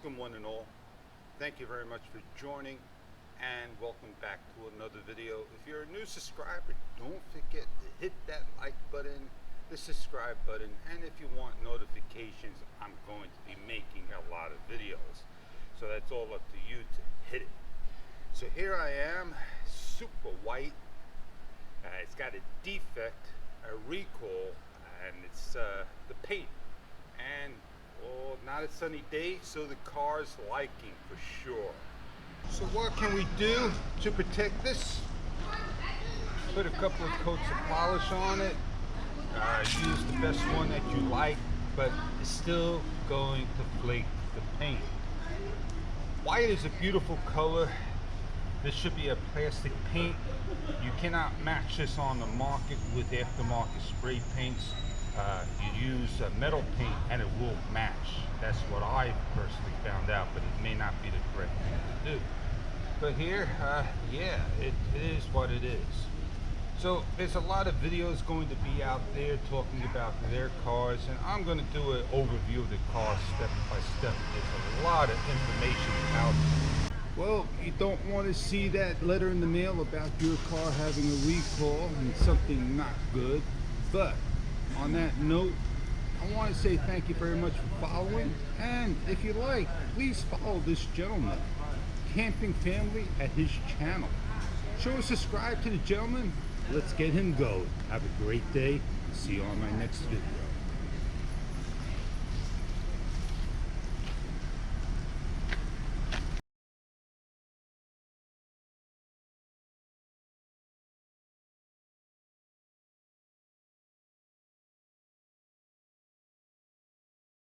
Welcome one and all. Thank you very much for joining and welcome back to another video. If you're a new subscriber, don't forget to hit that like button, the subscribe button, and if you want notifications, I'm going to be making a lot of videos. So that's all up to you to hit it. So here I am, super white. It's got a defect, a recall, and it's the paint. And not a sunny day, so the car's liking for sure. So what can we do to protect this? Put a couple of coats of polish on it. Use the best one that you like, but it's still going to flake the paint. White is a beautiful color. This should be a plastic paint. You cannot match this on the market with aftermarket spray paints. You use metal paint and it will match. That's what I personally found out, but it may not be the correct thing to do. But here, yeah, it is what it is. So there's a lot of videos going to be out there talking about their cars, and I'm going to do an overview of the car step by step. There's a lot of information out there. Well, you don't want to see that letter in the mail about your car having a recall and something not good. But on that note, I want to say thank you very much for following, and if you like, please follow this gentleman, Camping Family, at his channel. Show and subscribe to the gentleman. Let's get him going. Have a great day. See you on my next video.